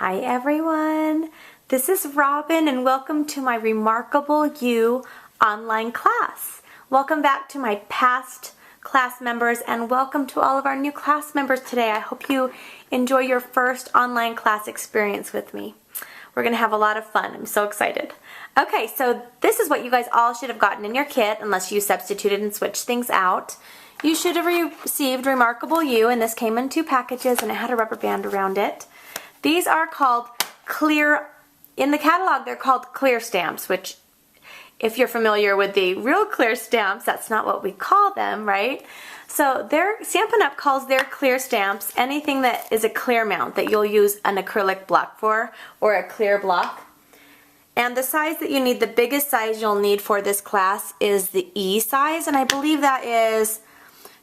Hi everyone, this is Robyn and welcome to my Remarkable You online class. Welcome back to my past class members and welcome to all of our new class members today. I hope you enjoy your first online class experience with me. We're going to have a lot of fun. I'm so excited. Okay, so this is what you guys all should have gotten in your kit unless you substituted and switched things out. You should have received Remarkable You, and this came in 2 packages and it had a rubber band around it. These are called clear, in the catalog they're called clear stamps, which if you're familiar with the real clear stamps, that's not what we call them, right? So Stampin' Up! Calls their clear stamps anything that is a clear mount that you'll use an acrylic block for, or a clear block. And the size that you need, the biggest size you'll need for this class is the E size, and I believe that is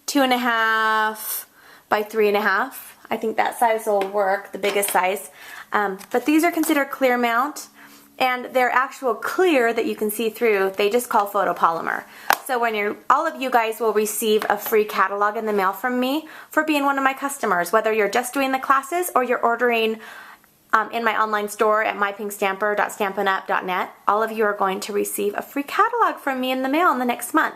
2.5 by 3.5. I think that size will work, the biggest size. But these are considered clear mount, and they're actual clear that you can see through. They just call photopolymer. So when all of you guys will receive a free catalog in the mail from me for being one of my customers, whether you're just doing the classes or you're ordering in my online store at mypinkstamper.stampinup.net, all of you are going to receive a free catalog from me in the mail in the next month.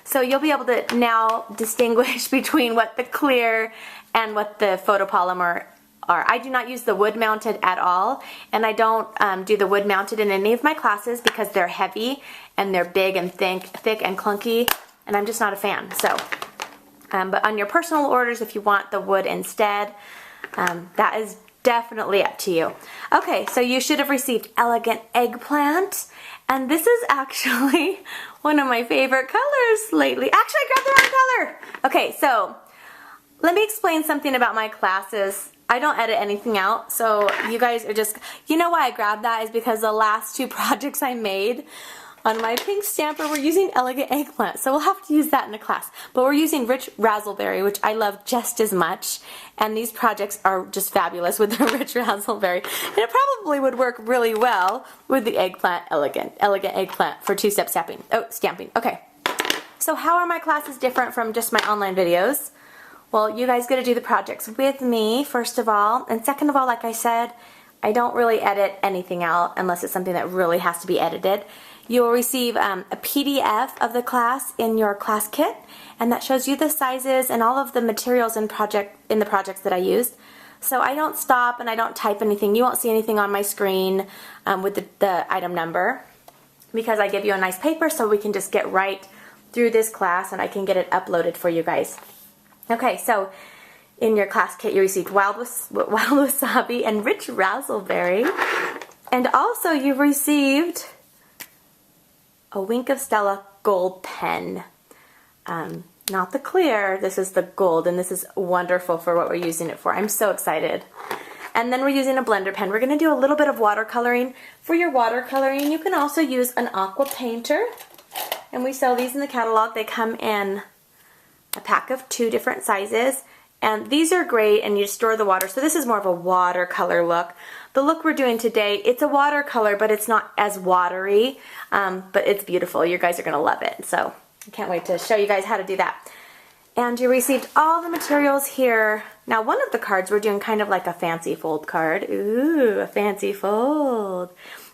So you'll be able to now distinguish between what the clear and what the photopolymer are. I do not use the wood mounted at all, and I don't do the wood mounted in any of my classes because they're heavy and they're big and thick and clunky, and I'm just not a fan. So, but on your personal orders, if you want the wood instead, that is definitely up to you. Okay, so you should have received Elegant Eggplant, and this is actually one of my favorite colors lately. Actually, I grabbed the wrong color. Okay, so let me explain something about my classes. I don't edit anything out, so you guys are just, you know why I grabbed that is because the last 2 projects I made on my pink stamper were using Elegant Eggplant, so we'll have to use that in a class. But we're using Rich Razzleberry, which I love just as much, and these projects are just fabulous with the Rich Razzleberry. And it probably would work really well with the Eggplant, Elegant Eggplant for 2-step stamping. Oh, stamping. Okay. So how are my classes different from just my online videos? Well, you guys get to do the projects with me, first of all, and second of all, like I said, I don't really edit anything out unless it's something that really has to be edited. You will receive a PDF of the class in your class kit, and that shows you the sizes and all of the materials in the projects that I used. So I don't stop and I don't type anything. You won't see anything on my screen with the item number because I give you a nice paper so we can just get right through this class and I can get it uploaded for you guys. Okay, so in your class kit you received Wild Wasabi and Rich Razzleberry, and also you received a Wink of Stella gold pen. Not the clear, this is the gold, and this is wonderful for what we're using it for. I'm so excited. And then we're using a blender pen. We're going to do a little bit of watercoloring. For your watercoloring, you can also use an aqua painter, and we sell these in the catalog. They come in a pack of 2 different sizes, and these are great, and you store the water. So this is more of a watercolor look. The look we're doing today, it's a watercolor, but it's not as watery, but it's beautiful. You guys are going to love it. So I can't wait to show you guys how to do that. And you received all the materials here. Now, one of the cards we're doing kind of like a fancy fold card. Ooh, a fancy fold.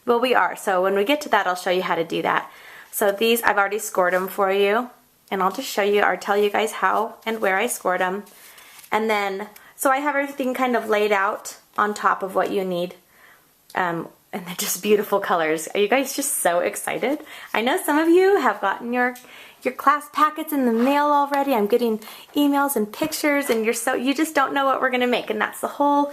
Well, we are. So when we get to that, I'll show you how to do that. So these, I've already scored them for you. And I'll just show you or tell you guys how and where I scored them. And then, so I have everything kind of laid out on top of what you need. And they're just beautiful colors. Are you guys just so excited? I know some of you have gotten your class packets in the mail already. I'm getting emails and pictures, and you just don't know what we're gonna make. And that's my whole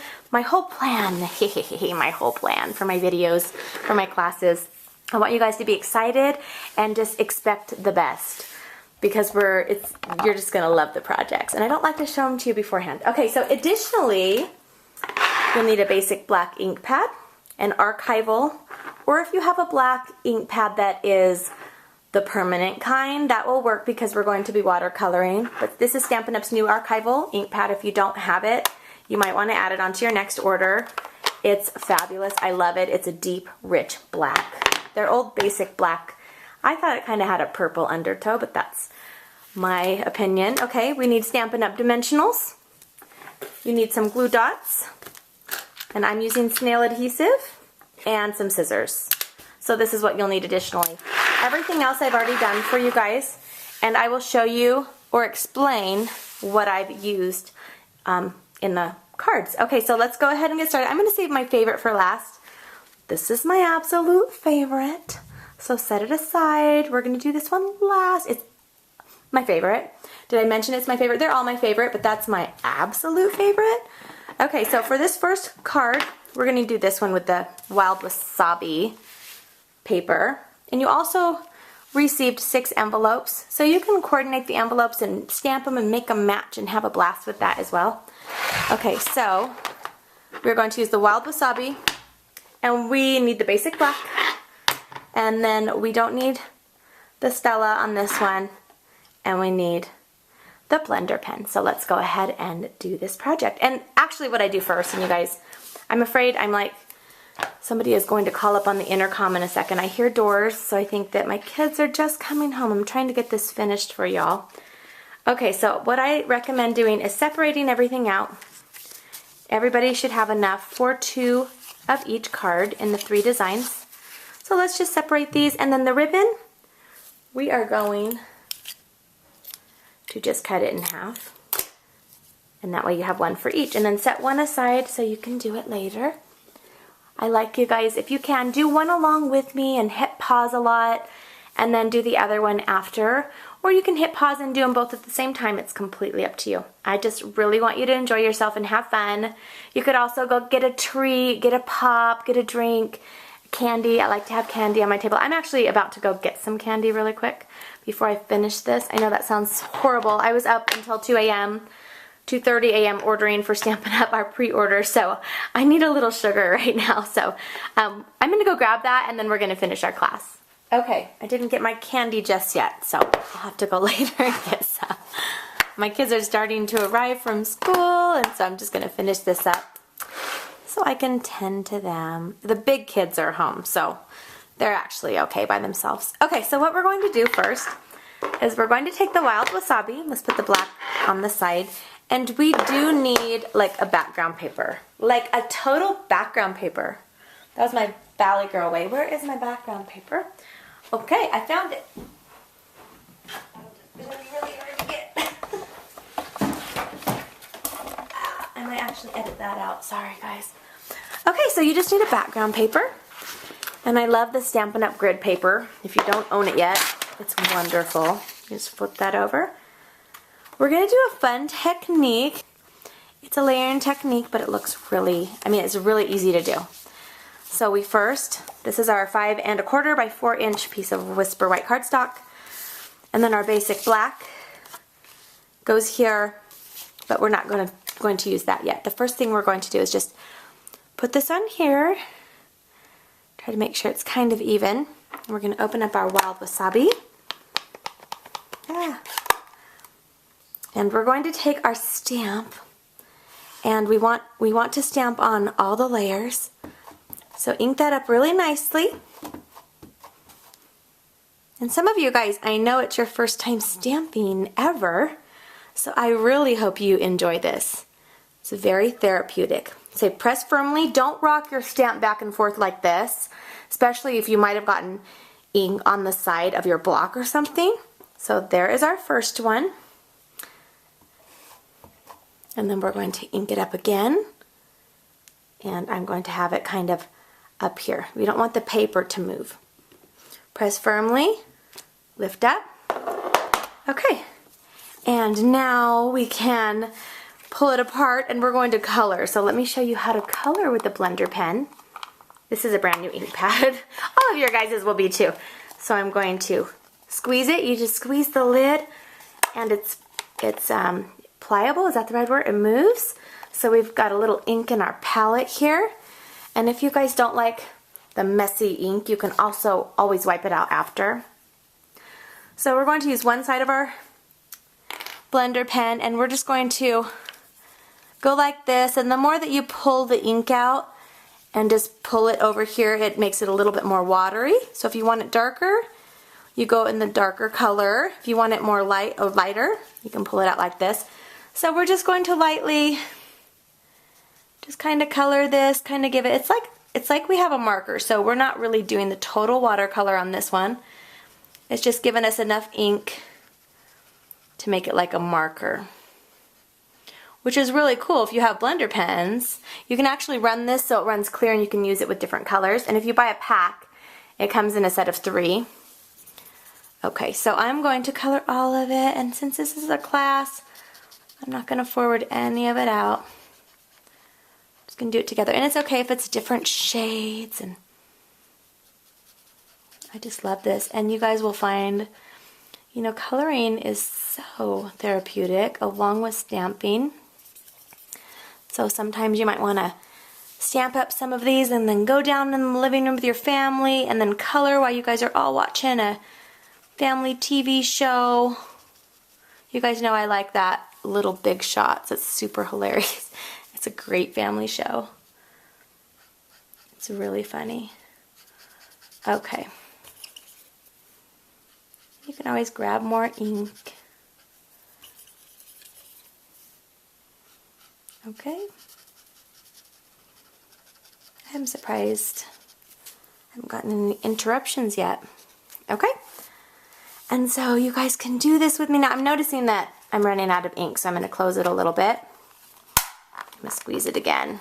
plan. My whole plan for my videos, for my classes. I want you guys to be excited and just expect the best, because you're just going to love the projects. And I don't like to show them to you beforehand. Okay, so additionally, you'll need a basic black ink pad, an archival, or if you have a black ink pad that is the permanent kind, that will work because we're going to be watercoloring. But this is Stampin' Up's new archival ink pad. If you don't have it, you might want to add it onto your next order. It's fabulous. I love it. It's a deep, rich black. Their old basic black, I thought it kind of had a purple undertow, but that's my opinion. Okay, we need Stampin' Up! Dimensionals. You need some glue dots. And I'm using snail adhesive and some scissors. So this is what you'll need additionally. Everything else I've already done for you guys, and I will show you or explain what I've used in the cards. Okay, so let's go ahead and get started. I'm going to save my favorite for last. This is my absolute favorite. So set it aside. We're going to do this one last. It's my favorite. Did I mention it's my favorite? They're all my favorite, but that's my absolute favorite. Okay, so for this first card, we're going to do this one with the wild wasabi paper. And you also received 6 envelopes, so you can coordinate the envelopes and stamp them and make them match and have a blast with that as well. Okay, so we're going to use the wild wasabi, and we need the basic black, and then we don't need the Stella on this one, and we need the blender pen. So let's go ahead and do this project. And actually what I do first, and you guys, I'm afraid I'm like, somebody is going to call up on the intercom in a second. I hear doors, so I think that my kids are just coming home. I'm trying to get this finished for y'all. Okay, so what I recommend doing is separating everything out. Everybody should have enough for 2 of each card in the 3 designs. So let's just separate these, and then the ribbon, we are going to just cut it in half. And that way you have 1 for each, and then set 1 aside so you can do it later. I like you guys, if you can, do one along with me and hit pause a lot and then do the other one after. Or you can hit pause and do them both at the same time. It's completely up to you. I just really want you to enjoy yourself and have fun. You could also go get a treat, get a pop, get a drink, candy. I like to have candy on my table. I'm actually about to go get some candy really quick before I finish this. I know that sounds horrible. I was up until 2 a.m. 2:30 a.m. ordering for Stampin' Up! Our pre-order, so I need a little sugar right now. So I'm going to go grab that, and then we're going to finish our class. Okay, I didn't get my candy just yet, so I'll have to go later and get some. My kids are starting to arrive from school, and so I'm just going to finish this up so I can tend to them. The big kids are home, so they're actually okay by themselves. Okay, so what we're going to do first is we're going to take the wild wasabi. Let's put the black on the side. And we do need like a background paper, like a total background paper. That was my Valley Girl way. Where is my background paper? Okay, I found it. It's gonna be really hard to get. I might actually edit that out. Sorry, guys. Okay, so you just need a background paper. And I love the Stampin' Up! Grid paper. If you don't own it yet, it's wonderful. You just flip that over. We're going to do a fun technique. It's a layering technique, but it looks really, it's really easy to do. So this is our 5 1/4 by 4 inch piece of Whisper white cardstock. And then our basic black goes here, but we're not going to use that yet. The first thing we're going to do is just put this on here. Try to make sure it's kind of even. And we're going to open up our wild wasabi. And we're going to take our stamp, and we want to stamp on all the layers. So ink that up really nicely. And some of you guys, I know it's your first time stamping ever, so I really hope you enjoy this. It's very therapeutic. So press firmly. Don't rock your stamp back and forth like this, especially if you might have gotten ink on the side of your block or something. So there is our first one. And then we're going to ink it up again. And I'm going to have it kind of up here. We don't want the paper to move. Press firmly, lift up. Okay. And now we can pull it apart, and we're going to color. So let me show you how to color with the blender pen. This is a brand new ink pad. All of your guys's will be too. So I'm going to squeeze it. You just squeeze the lid, and it's pliable, is that the right word? It moves. So we've got a little ink in our palette here. And if you guys don't like the messy ink, you can also always wipe it out after. So we're going to use one side of our blender pen, and we're just going to go like this. And the more that you pull the ink out and just pull it over here, it makes it a little bit more watery. So if you want it darker, you go in the darker color. If you want it more light or lighter, you can pull it out like this. So we're just going to lightly Just kind of color this, kind of give it, it's like we have a marker, so we're not really doing the total watercolor on this one. It's just giving us enough ink to make it like a marker, which is really cool. If you have blender pens, you can actually run this so it runs clear and you can use it with different colors. And if you buy a pack, it comes in a set of 3. Okay, so I'm going to color all of it, and since this is a class, I'm not going to forward any of it out. I'm just going to do it together. And it's okay if it's different shades, and I just love this. And you guys will find, you know, coloring is so therapeutic along with stamping. So sometimes you might want to stamp up some of these and then go down in the living room with your family and then color while you guys are all watching a family TV show. You guys know I like that Little Big Shots. It's super hilarious. It's a great family show. It's really funny. Okay. You can always grab more ink. Okay. I'm surprised I haven't gotten any interruptions yet. Okay. And so you guys can do this with me now. I'm noticing that I'm running out of ink, so I'm going to close it a little bit. I'm going to squeeze it again.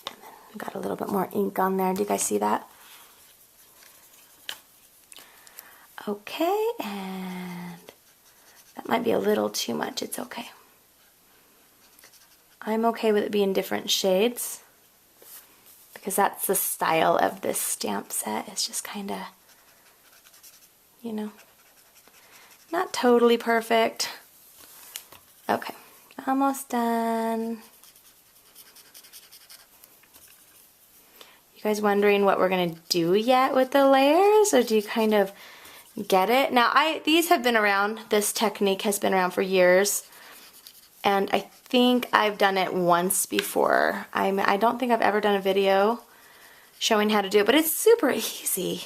And then I've got a little bit more ink on there. Do you guys see that? Okay, and that might be a little too much. It's okay. I'm okay with it being different shades because that's the style of this stamp set. It's just kind of, you know, not totally perfect. Okay, almost done. You guys wondering what we're gonna do yet with the layers, or do you kind of get it? Now, these have been around, this technique has been around for years, and I think I've done it once before. I don't think I've ever done a video showing how to do it, but it's super easy.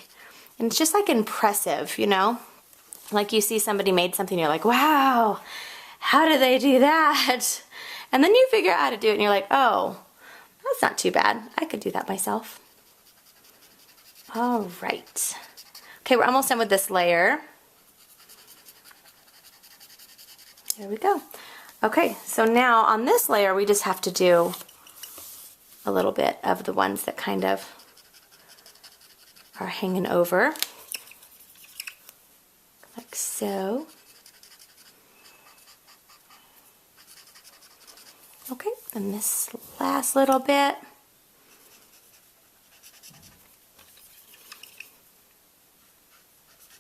And it's just like impressive, you know? Like you see somebody made something, you're like, wow, how did they do that? And then you figure out how to do it and you're like, oh, that's not too bad. I could do that myself. All right. Okay, we're almost done with this layer. There we go. Okay, so now on this layer we just have to do a little bit of the ones that kind of are hanging over, like so. Okay, and this last little bit.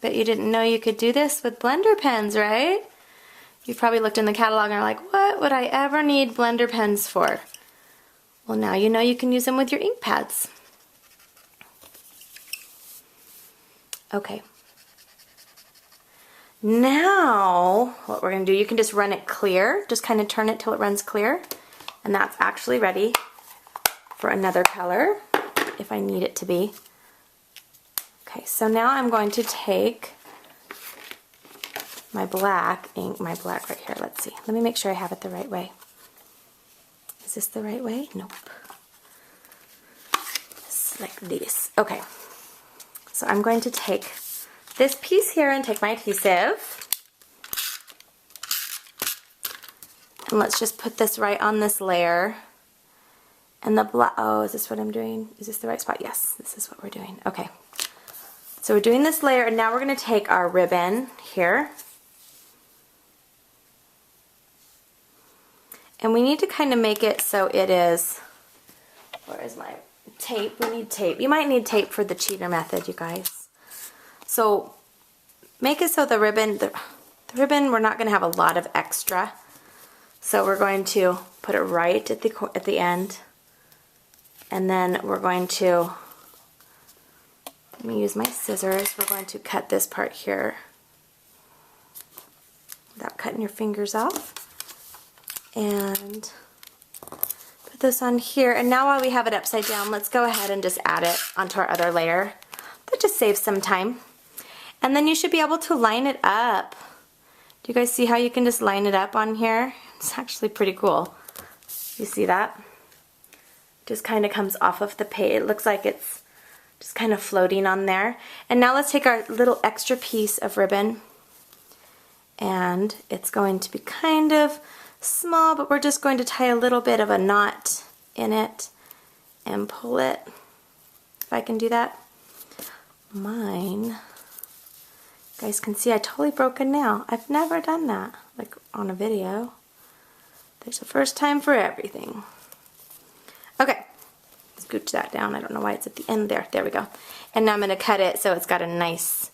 Bet you didn't know you could do this with blender pens, right? You probably looked in the catalog and are like, what would I ever need blender pens for? Well, now you know you can use them with your ink pads. Okay. Now, what we're going to do, you can just run it clear. Just kind of turn it till it runs clear. And that's actually ready for another color, if I need it to be. Okay, so now I'm going to take my black ink, my black right here. Let's see. Let me make sure I have it the right way. Is this the right way? Nope. It's like this. Okay. So I'm going to take this piece here and take my adhesive. And let's just put this right on this layer. And the black, oh, is this what I'm doing? Is this the right spot? Yes, this is what we're doing. Okay. So we're doing this layer, and now we're going to take our ribbon here. And we need to kind of make it so it is, where is my tape? We need tape. You might need tape for the cheater method, you guys. So make it so the ribbon, we're not going to have a lot of extra. So we're going to put it right at the end. And then we're going to, let me use my scissors. We're going to cut this part here without cutting your fingers off. And put this on here. And now while we have it upside down, let's go ahead and just add it onto our other layer. That just saves some time. And then you should be able to line it up. Do you guys see how you can just line it up on here? It's actually pretty cool. You see that? Just kind of comes off of the page. It looks like it's just kind of floating on there. And now let's take our little extra piece of ribbon, and it's going to be kind of small, but we're just going to tie a little bit of a knot in it and pull it, if I can do that. Mine, you guys can see I totally broke a nail. I've never done that, like on a video. There's a first time for everything. Okay, scooch that down. I don't know why it's at the end there. There we go. And now I'm going to cut it so it's got a nice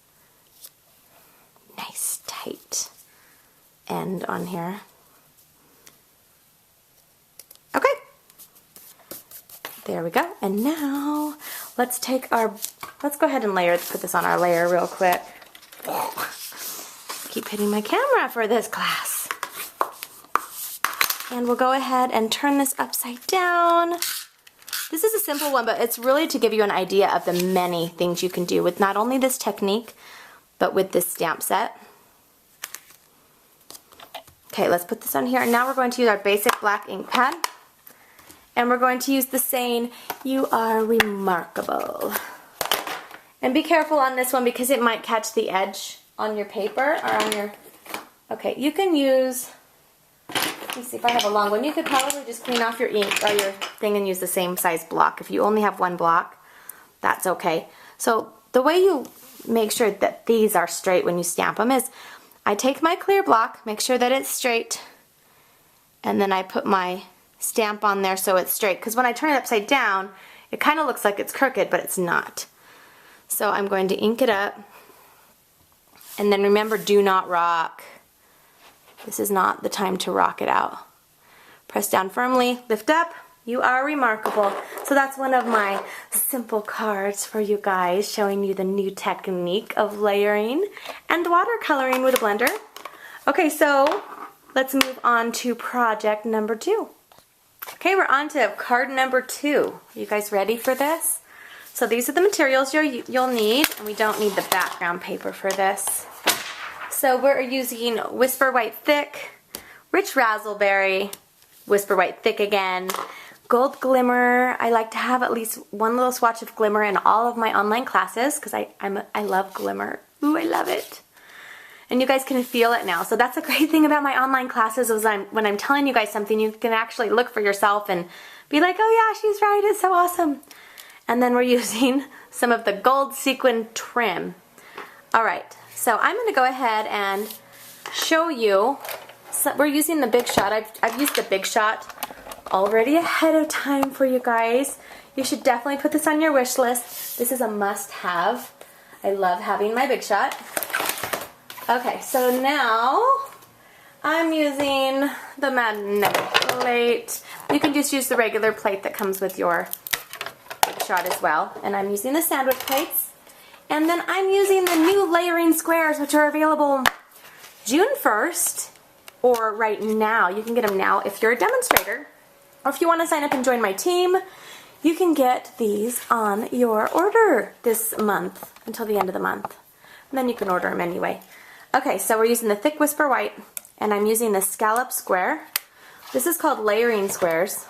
tight end on here. Okay. There we go. And now let's go ahead and put this on our layer real quick. Keep hitting my camera for this class. And we'll go ahead and turn this upside down. This is a simple one, but it's really to give you an idea of the many things you can do with not only this technique, but with this stamp set. Okay, let's put this on here. And now we're going to use our basic black ink pad. And we're going to use the saying, "You are remarkable." And be careful on this one because it might catch the edge on your paper or on your... Okay, you can use... Let me see if I have a long one. You could probably just clean off your ink or your thing and use the same size block. If you only have one block, that's okay. So the way you make sure that these are straight when you stamp them is I take my clear block, make sure that it's straight, and then I put my stamp on there so it's straight. Because when I turn it upside down, it kind of looks like it's crooked, but it's not. So I'm going to ink it up. And then remember, do not rock. This is not the time to rock it out. Press down firmly, lift up, you are remarkable. So that's one of my simple cards for you guys, showing you the new technique of layering and watercoloring with a blender. Okay, so let's move on to project number 2. Okay, we're on to card number 2. You guys ready for this? So these are the materials you'll need, and we don't need the background paper for this. So we're using Whisper White Thick, Rich Razzleberry, Whisper White Thick again, Gold Glimmer. I like to have at least one little swatch of glimmer in all of my online classes because I love glimmer. Ooh, I love it. And you guys can feel it now. So that's a great thing about my online classes is when I'm telling you guys something, you can actually look for yourself and be like, oh yeah, she's right, it's so awesome. And then we're using some of the gold sequin trim. All right. So I'm going to go ahead and show you, so we're using the Big Shot. I've used the Big Shot already ahead of time for you guys. You should definitely put this on your wish list. This is a must-have. I love having my Big Shot. Okay, so now I'm using the magnetic plate. You can just use the regular plate that comes with your Big Shot as well. And I'm using the sandwich plates. And then I'm using the new layering squares, which are available June 1st or right now. You can get them now if you're a demonstrator. Or if you want to sign up and join my team, you can get these on your order this month until the end of the month. And then you can order them anyway. Okay, so we're using the thick Whisper White, and I'm using the scallop square. This is called layering squares.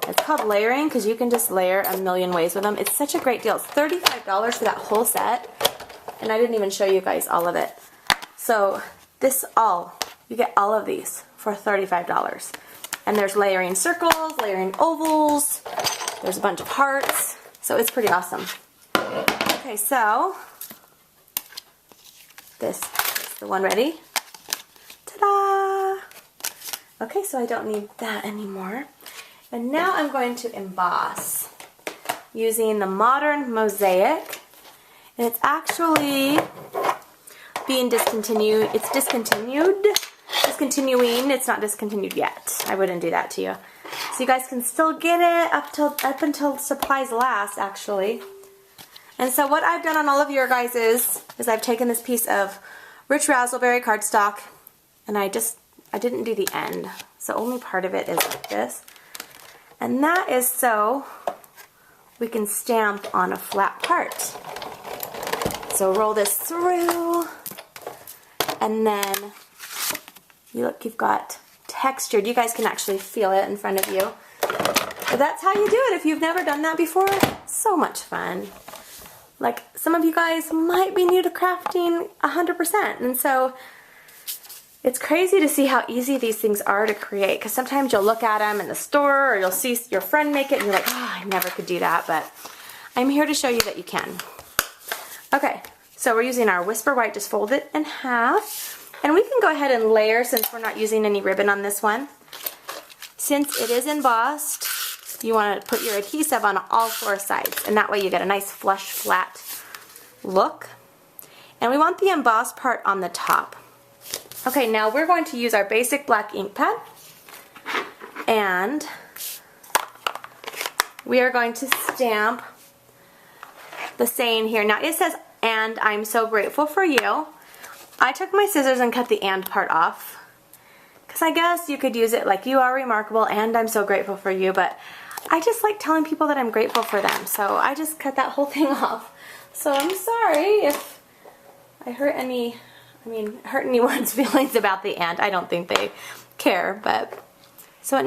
It's called layering because you can just layer a million ways with them. It's such a great deal. It's $35 for that whole set, and I didn't even show you guys all of it. So you get all of these for $35. And there's layering circles, layering ovals, there's a bunch of hearts, so it's pretty awesome. Okay, so this is the one ready. Ta-da! Okay, so I don't need that anymore. And now I'm going to emboss using the Modern Mosaic. And it's actually being discontinued. It's discontinuing. It's not discontinued yet. I wouldn't do that to you. So you guys can still get it up until supplies last, actually. And so what I've done on all of your guys is I've taken this piece of Rich Razzleberry cardstock, and I didn't do the end. So only part of it is like this. And that is so we can stamp on a flat part. So roll this through, and then you look, you've got textured. You guys can actually feel it in front of you. But that's how you do it if you've never done that before. So much fun. Like, some of you guys might be new to crafting 100%, and so it's crazy to see how easy these things are to create, because sometimes you'll look at them in the store or you'll see your friend make it and you're like, oh, I never could do that, but I'm here to show you that you can. Okay, so we're using our Whisper White, just fold it in half, and we can go ahead and layer since we're not using any ribbon on this one. Since it is embossed, you want to put your adhesive on all 4 sides, and that way you get a nice flush, flat look. And we want the embossed part on the top. Okay, now we're going to use our basic black ink pad, and we are going to stamp the saying here. Now it says, "And I'm so grateful for you." I took my scissors and cut the "and" part off, because I guess you could use it like, "You are remarkable and I'm so grateful for you," but I just like telling people that I'm grateful for them, so I just cut that whole thing off. So I'm sorry if I hurt anyone's feelings about the "and." I don't think they care, but so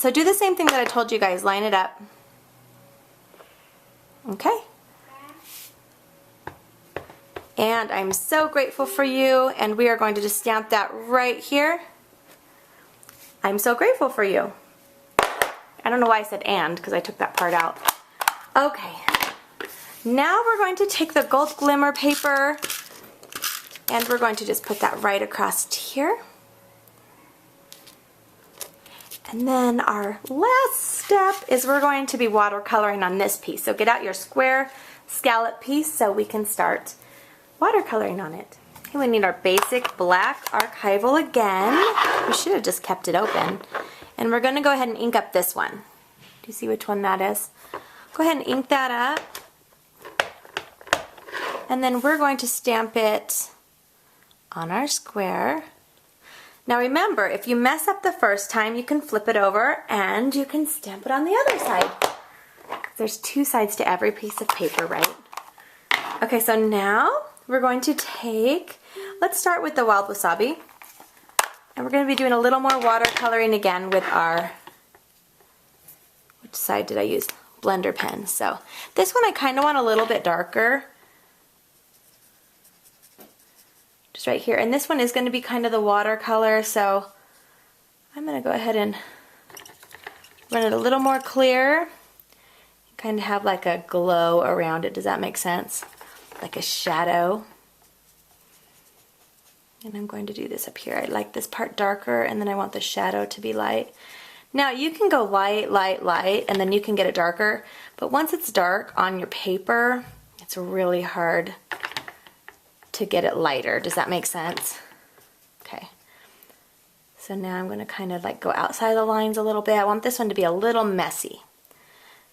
do the same thing that I told you guys. Line it up. Okay. And I'm so grateful for you, and we are going to just stamp that right here. I'm so grateful for you. I don't know why I said "and," because I took that part out. Okay. Now we're going to take the gold glimmer paper, and we're going to just put that right across here. And then our last step is we're going to be watercoloring on this piece. So get out your square scallop piece so we can start watercoloring on it. Okay, we need our basic black archival again. We should have just kept it open. And we're going to go ahead and ink up this one. Do you see which one that is? Go ahead and ink that up. And then we're going to stamp it on our square. Now remember, if you mess up the first time, you can flip it over and you can stamp it on the other side. There's 2 sides to every piece of paper, right? Okay, so now we're going to let's start with the wild wasabi. And we're going to be doing a little more watercoloring again with our, which side did I use? Blender pen. So this one I kind of want a little bit darker. Just right here. And this one is going to be kind of the watercolor, so I'm going to go ahead and run it a little more clear. Kind of have like a glow around it. Does that make sense? Like a shadow. And I'm going to do this up here. I like this part darker, and then I want the shadow to be light. Now you can go light, light, light, and then you can get it darker. But once it's dark on your paper, it's really hard to get it lighter. Does that make sense? Okay. So now I'm going to kind of like go outside the lines a little bit. I want this one to be a little messy.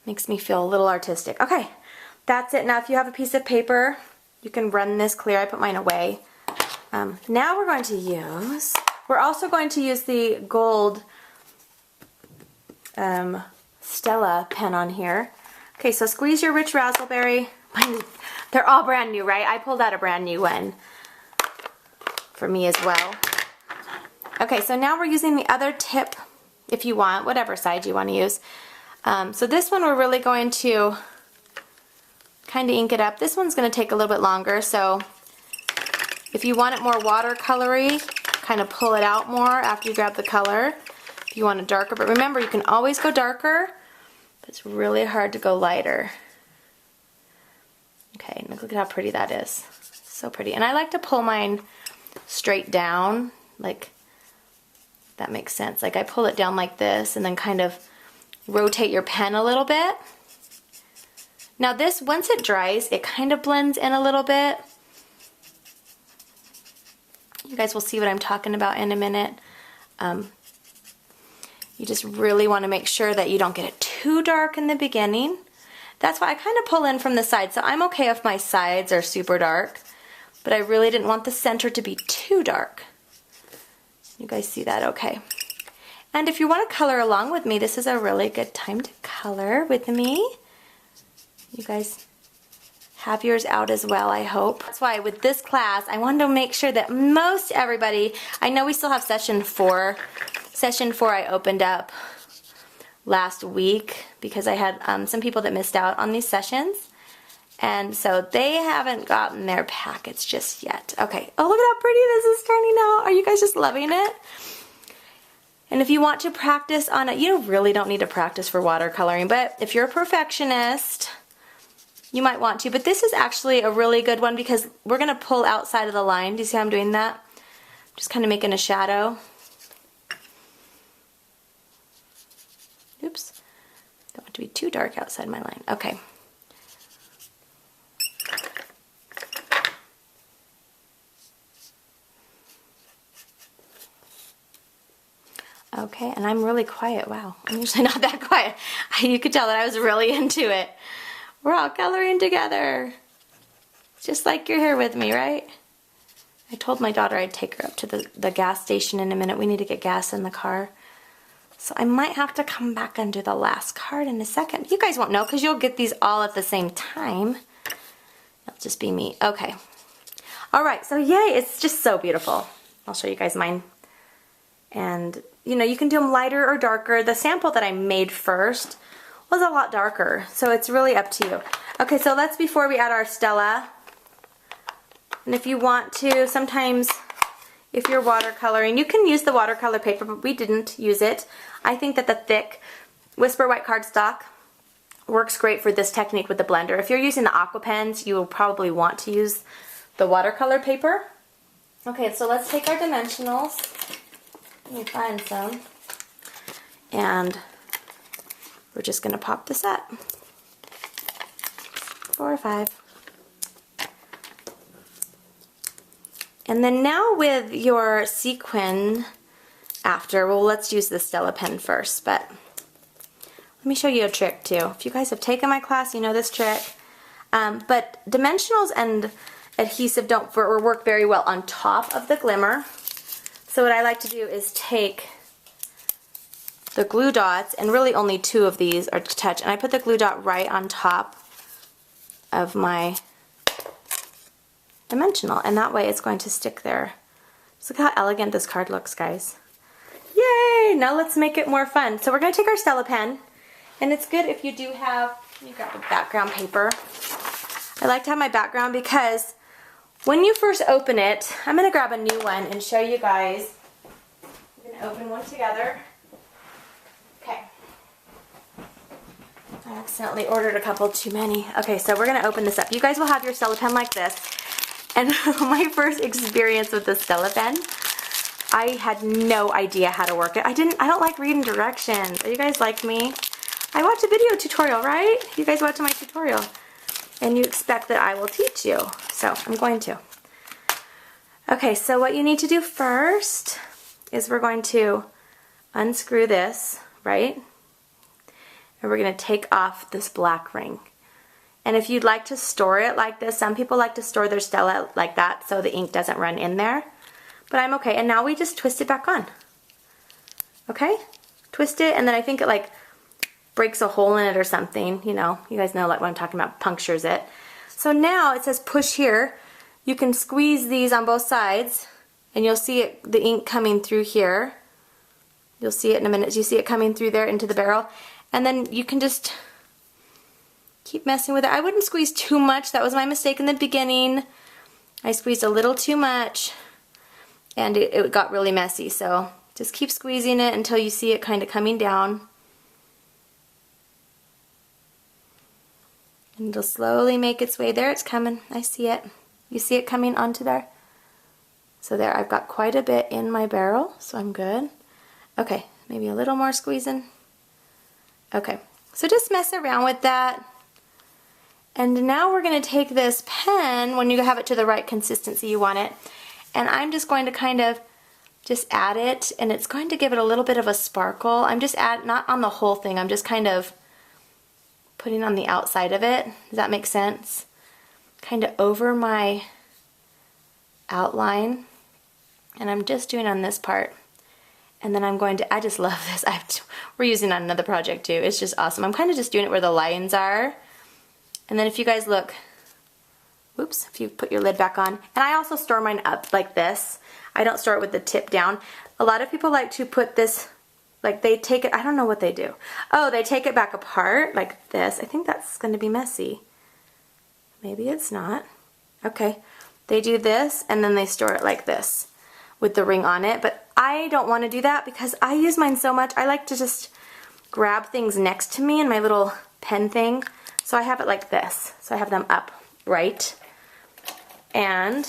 Makes me feel a little artistic. Okay, that's it. Now if you have a piece of paper, you can run this clear. I put mine away. Now we're also going to use the gold Stella pen on here. Okay, so squeeze your rich raspberry. They're all brand new, right? I pulled out a brand new one for me as well. Okay, so now we're using the other tip, if you want, whatever side you want to use. So this one we're really going to kind of ink it up. This one's going to take a little bit longer, so if you want it more watercolory, kind of pull it out more after you grab the color. If you want it darker, but remember you can always go darker, but it's really hard to go lighter. Okay, look at how pretty that is. So pretty. And I like to pull mine straight down, like that makes sense. Like I pull it down like this and then kind of rotate your pen a little bit. Now this, once it dries, it kind of blends in a little bit. You guys will see what I'm talking about in a minute. You just really want to make sure that you don't get it too dark in the beginning. That's why I kind of pull in from the side. So I'm okay if my sides are super dark, but I really didn't want the center to be too dark. You guys see that? Okay. And if you want to color along with me, this is a really good time to color with me. You guys have yours out as well, I hope. That's why with this class, I wanted to make sure that most everybody, I know we still have session 4. Session 4 I opened up last week because I had some people that missed out on these sessions. And so they haven't gotten their packets just yet. Okay, oh look at how pretty this is turning out. Are you guys just loving it? And if you want to practice on it, you really don't need to practice for watercoloring, but if you're a perfectionist, you might want to. But this is actually a really good one because we're gonna pull outside of the line. Do you see how I'm doing that? Just kind of making a shadow. Oops, don't want to be too dark outside my line. Okay. Okay, and I'm really quiet. Wow, I'm usually not that quiet. You could tell that I was really into it. We're all coloring together. Just like you're here with me, right? I told my daughter I'd take her up to the gas station in a minute. We need to get gas in the car. So I might have to come back and do the last card in a second. You guys won't know because you'll get these all at the same time. It'll just be me. Okay. All right, so yay, it's just so beautiful. I'll show you guys mine. And you know, you can do them lighter or darker. The sample that I made first was a lot darker, so it's really up to you. Okay, so let's, before we add our Stella, and if you want to, sometimes if you're watercoloring, you can use the watercolor paper, but we didn't use it. I think that the thick Whisper White cardstock works great for this technique with the blender. If you're using the aqua pens, you will probably want to use the watercolor paper. Okay, so let's take our dimensionals. Let me find some. And we're just going to pop this up. 4 or 5. And then now with your sequin after, well, let's use the Stella pen first, but let me show you a trick too. If you guys have taken my class, you know this trick. But dimensionals and adhesive don't work very well on top of the glimmer. So what I like to do is take the glue dots, and really only 2 of these are to touch, and I put the glue dot right on top of my dimensional, and that way it's going to stick there. So look how elegant this card looks, guys. Yay! Now let's make it more fun. So we're going to take our Stella pen, and it's good if you do have, you grab a background paper. I like to have my background because when you first open it, I'm going to grab a new one and show you guys. We're going to open one together. Okay. I accidentally ordered a couple too many. Okay, so we're going to open this up. You guys will have your Stella pen like this. And my first experience with the Stella pen, I had no idea how to work it. I don't like reading directions. Are you guys like me? I watched a video tutorial, right? You guys watch my tutorial. And you expect that I will teach you. So I'm going to. Okay, so what you need to do first is we're going to unscrew this, right? And we're going to take off this black ring. And if you'd like to store it like this, some people like to store their Stella like that so the ink doesn't run in there. But I'm okay. And now we just twist it back on. Okay? Twist it, and then I think it like breaks a hole in it or something, you know. You guys know like what I'm talking about, punctures it. So now it says push here. You can squeeze these on both sides and you'll see it, the ink coming through here. You'll see it in a minute. You see it coming through there into the barrel. And then you can just keep messing with it. I wouldn't squeeze too much. That was my mistake in the beginning. I squeezed a little too much and it got really messy. So just keep squeezing it until you see it kind of coming down. And it'll slowly make its way. There, it's coming. I see it. You see it coming onto there? So there, I've got quite a bit in my barrel, so I'm good. Okay, maybe a little more squeezing. Okay, so just mess around with that. And now we're going to take this pen, when you have it to the right consistency you want it, and I'm just going to kind of just add it, and it's going to give it a little bit of a sparkle. I'm just not on the whole thing, I'm just kind of putting on the outside of it. Does that make sense? Kind of over my outline, and I'm just doing on this part. And then I'm going to, I just love this. We're using it on another project too. It's just awesome. I'm kind of just doing it where the lines are. And then if you guys look, Whoops, if you put your lid back on. And I also store mine up like this. I don't store it with the tip down. A lot of people like to put this, like they take it, I don't know what they do. Oh, they take it back apart like this. I think that's going to be messy. Maybe it's not. Okay, they do this and then they store it like this with the ring on it. But I don't want to do that because I use mine so much. I like to just grab things next to me in my little pen thing. So I have it like this. So I have them up right. And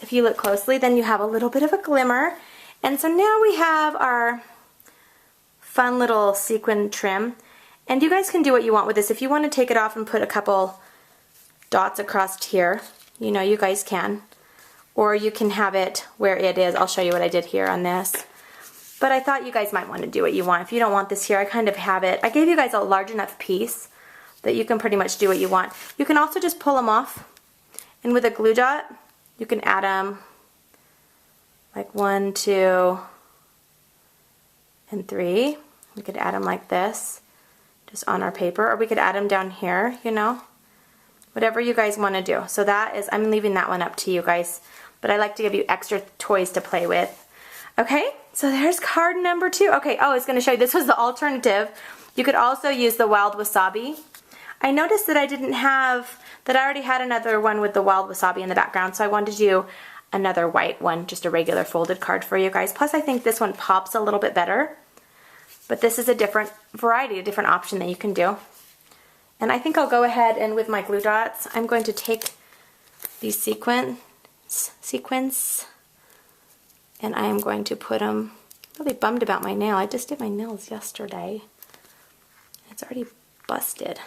if you look closely, then you have a little bit of a glimmer. And so now we have our fun little sequin trim. And you guys can do what you want with this. If you want to take it off and put a couple dots across here, you know, you guys can. Or you can have it where it is. I'll show you what I did here on this. But I thought you guys might want to do what you want. If you don't want this here, I kind of have it. I gave you guys a large enough piece that you can pretty much do what you want. You can also just pull them off. And with a glue dot, you can add them like 1, 2, and 3. We could add them like this, just on our paper, or we could add them down here, you know, whatever you guys want to do. So that is, I'm leaving that one up to you guys, but I like to give you extra toys to play with. Okay, so there's card number 2. Okay, oh, I was going to show you, this was the alternative. You could also use the Wild Wasabi. I noticed that I didn't have, that I already had another one with the Wild Wasabi in the background, so I wanted to do another white one, just a regular folded card for you guys. Plus I think this one pops a little bit better. But this is a different variety, a different option that you can do. And I think I'll go ahead and with my glue dots, I'm going to take these sequins, and I am going to put them, I'm really bummed about my nail. I just did my nails yesterday. It's already busted.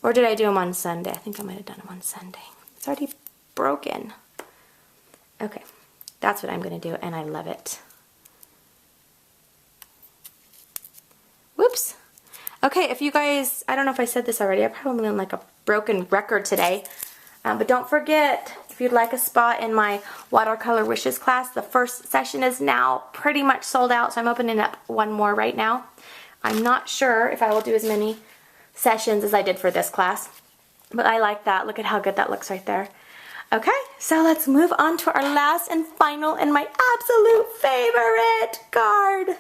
Or did I do them on Sunday? I think I might have done them on Sunday. It's already broken. Okay, that's what I'm going to do, and I love it. Whoops. Okay, if you guys, I don't know if I said this already, I'm probably on like a broken record today, but don't forget, if you'd like a spot in my Watercolor Wishes class, the first session is now pretty much sold out, so I'm opening up one more right now. I'm not sure if I will do as many sessions as I did for this class, but I like that. Look at how good that looks right there. Okay, so let's move on to our last and final and my absolute favorite card.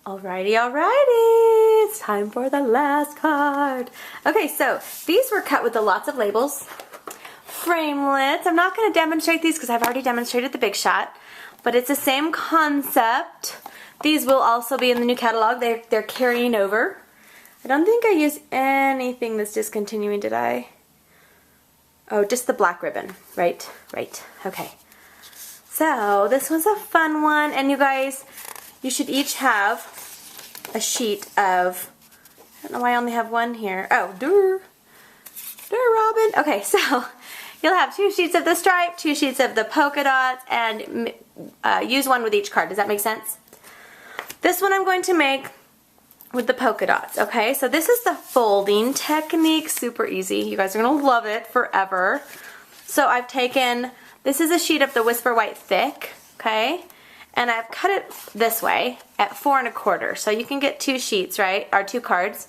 Alrighty, alrighty, it's time for the last card. Okay, so these were cut with the lots of labels. Framelits. I'm not going to demonstrate these because I've already demonstrated the Big Shot, but it's the same concept. These will also be in the new catalog. They're carrying over. I don't think I used anything that's discontinuing, did I? Oh, just the black ribbon. Right. Okay. So this was a fun one, and you guys, you should each have a sheet of, I don't know why I only have one here. Oh, Robyn. Okay, so you'll have 2 sheets of the stripe, 2 sheets of the polka dots, and use one with each card. Does that make sense? This one I'm going to make with the polka dots, okay? So this is the folding technique, super easy. You guys are gonna love it forever. So I've taken, this is a sheet of the Whisper White Thick, okay? And I've cut it this way at 4 1/4. So you can get 2 sheets, right? Or 2 cards.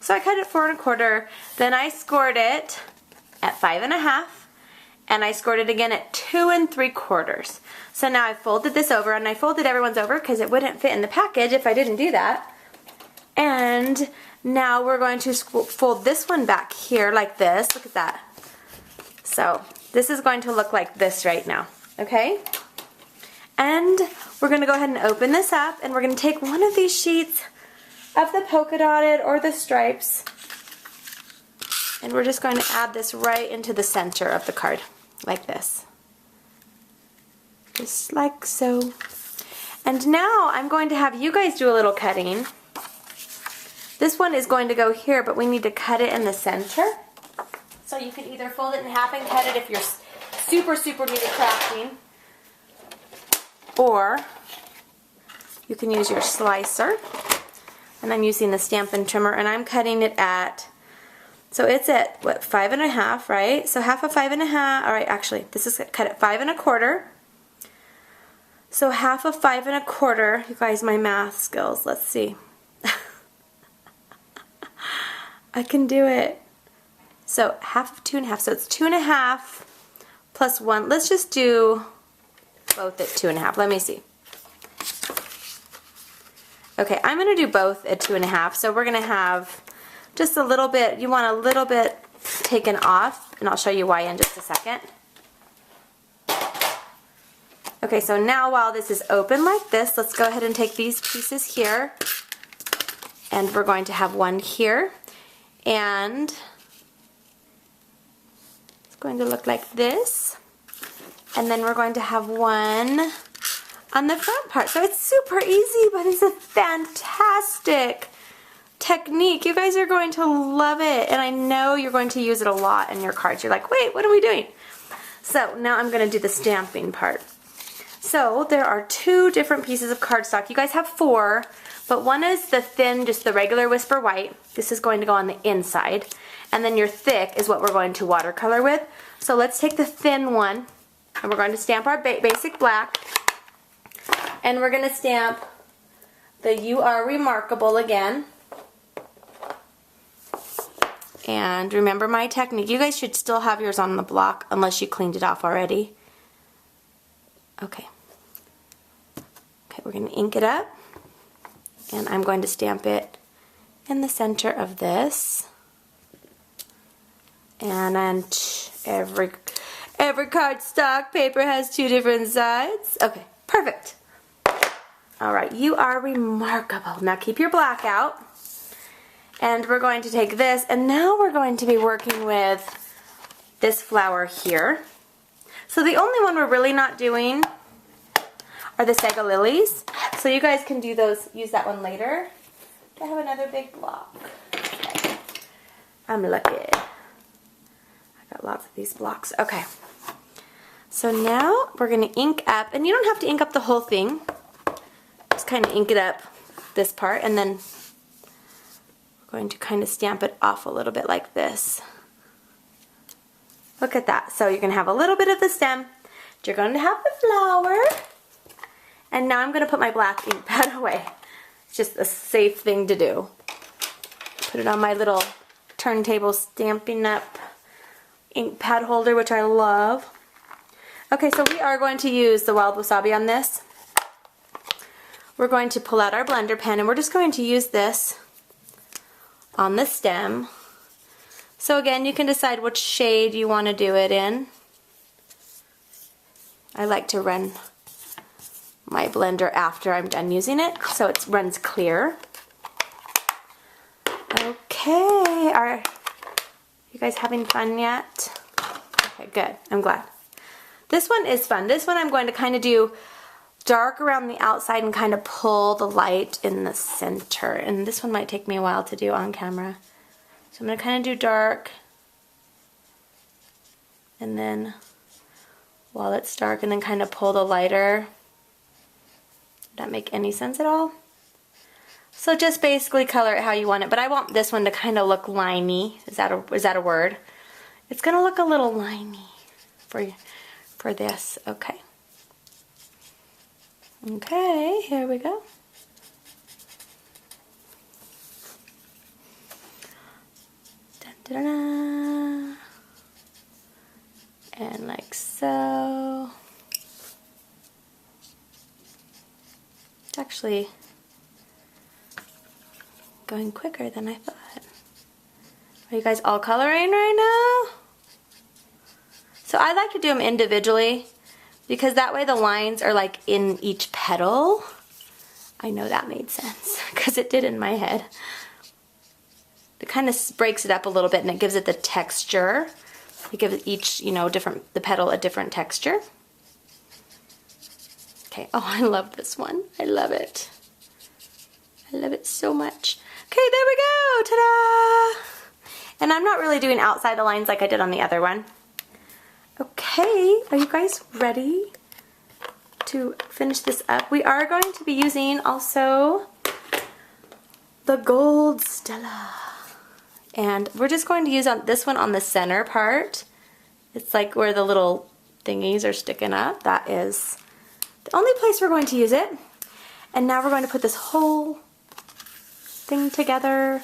So I cut it 4 1/4, then I scored it at 5 1/2, and I scored it again at 2 3/4. So now I folded this over, and I folded everyone's over because it wouldn't fit in the package if I didn't do that. And now we're going to fold this one back here like this. Look at that. So this is going to look like this right now, okay? And we're going to go ahead and open this up, and we're going to take one of these sheets of the polka dotted or the stripes, and we're just going to add this right into the center of the card, like this. Just like so. And now I'm going to have you guys do a little cutting. This one is going to go here, but we need to cut it in the center. So you can either fold it in half and cut it if you're super new to crafting, or you can use your slicer. And I'm using the Stampin' Trimmer, and I'm cutting it at, so it's at, what, 5 1/2, right? So half of 5 1/2, all right, actually, this is cut at 5 1/4. So half of 5 1/4, you guys, my math skills, let's see. I can do it. So half of 2.5, so it's 2.5 plus 1. Let's just do both at 2.5. Let me see. Okay, I'm going to do both at 2.5. So we're going to have just a little bit, you want a little bit taken off, and I'll show you why in just a second. Okay, so now while this is open like this, let's go ahead and take these pieces here, and we're going to have one here, and it's going to look like this, and then we're going to have one on the front part. So it's super easy, but it's a fantastic technique. You guys are going to love it, and I know you're going to use it a lot in your cards. You're like, wait, what are we doing? So now I'm going to do the stamping part. So there are 2 different pieces of cardstock. You guys have 4, but one is the thin, just the regular Whisper White. This is going to go on the inside, and then your thick is what we're going to watercolor with. So let's take the thin one, and we're going to stamp our basic black, and we're going to stamp the You Are Remarkable again. And remember my technique. You guys should still have yours on the block unless you cleaned it off already. Okay. Okay, we're going to ink it up, and I'm going to stamp it in the center of this. And then every cardstock paper has 2 different sides. Okay, perfect. All right, You Are Remarkable. Now keep your black out, and we're going to take this, and now we're going to be working with this flower here. So the only one we're really not doing are the Sega Lilies. So you guys can do those, use that one later. I have another big block. Okay. I'm lucky. I got lots of these blocks. Okay. So now we're going to ink up, and you don't have to ink up the whole thing. Just kind of ink it up this part, and then we're going to kind of stamp it off a little bit like this. Look at that. So you're going to have a little bit of the stem. You're going to have the flower. And now I'm going to put my black ink pad away. It's just a safe thing to do. Put it on my little turntable Stampin' Up! Ink pad holder, which I love. Okay, so we are going to use the Wild Wasabi on this. We're going to pull out our blender pen, and we're just going to use this on the stem. So again, you can decide which shade you want to do it in. I like to run my blender after I'm done using it, so it runs clear. Okay, are you guys having fun yet? Okay, good, I'm glad. This one is fun. This one I'm going to kind of do dark around the outside and kind of pull the light in the center. And this one might take me a while to do on camera. So I'm going to kind of do dark, and then while it's dark, and then kind of pull the lighter. Did that make any sense at all? So just basically color it how you want it, but I want this one to kind of look liney. Is that a word? It's going to look a little liney for this. Okay. Okay, here we go. Dun-dun-dun. And like so. It's actually going quicker than I thought. Are you guys all coloring right now? So I like to do them individually, because that way the lines are like in each petal. I know that made sense, because it did in my head. It kind of breaks it up a little bit, and it gives it the texture. It gives each, the petal a different texture. Okay, oh, I love this one. I love it. I love it so much. Okay, there we go, ta-da! And I'm not really doing outside the lines like I did on the other one. Okay, are you guys ready to finish this up? We are going to be using also the gold Stella. And we're just going to use this one on the center part. It's like where the little thingies are sticking up. That is the only place we're going to use it. And now we're going to put this whole thing together.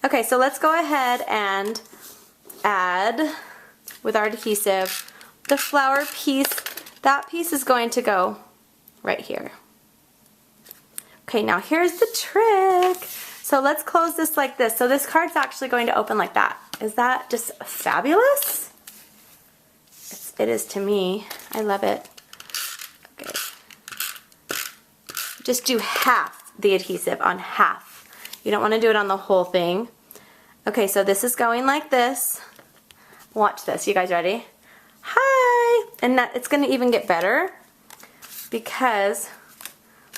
Okay, so let's go ahead and add, with our adhesive, the flower piece. That piece is going to go right here. Okay, now here's the trick. So let's close this like this. So this card's actually going to open like that. Is that just fabulous? It is to me. I love it. Okay. Just do half the adhesive on half. You don't want to do it on the whole thing. Okay, so this is going like this. Watch this. You guys ready? Hi! And that, it's going to even get better because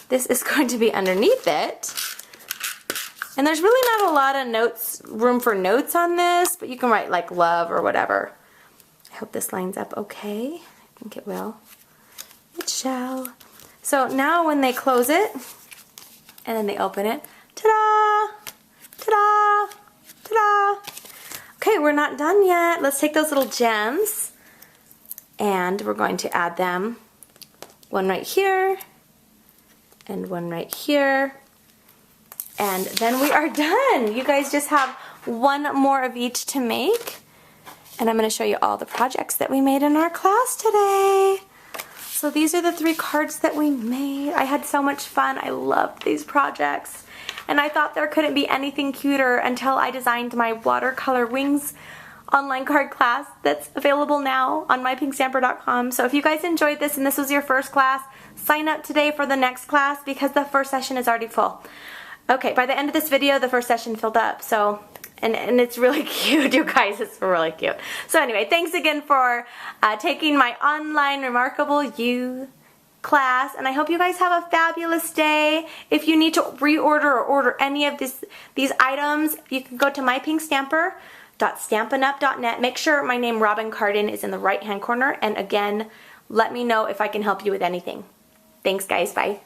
this is going to be underneath it. And there's really not a lot of room for notes on this, but you can write like love or whatever. I hope this lines up okay. I think it will. It shall. So now when they close it, and then they open it, ta-da! Ta-da! Ta-da! Okay, we're not done yet. Let's take those little gems, and we're going to add them. One right here, and one right here. And then we are done. You guys just have one more of each to make. And I'm going to show you all the projects that we made in our class today. So these are the 3 cards that we made. I had so much fun. I loved these projects. And I thought there couldn't be anything cuter until I designed my watercolor wings online card class that's available now on mypinkstamper.com. So if you guys enjoyed this and this was your first class, sign up today for the next class because the first session is already full. Okay, by the end of this video, the first session filled up, so, and it's really cute, you guys, it's really cute. So anyway, thanks again for taking my online Remarkable You class, and I hope you guys have a fabulous day. If you need to reorder or order any of these items, you can go to mypinkstamper.stampinup.net. Make sure my name, Robyn Cardin, is in the right-hand corner, and again, let me know if I can help you with anything. Thanks, guys. Bye.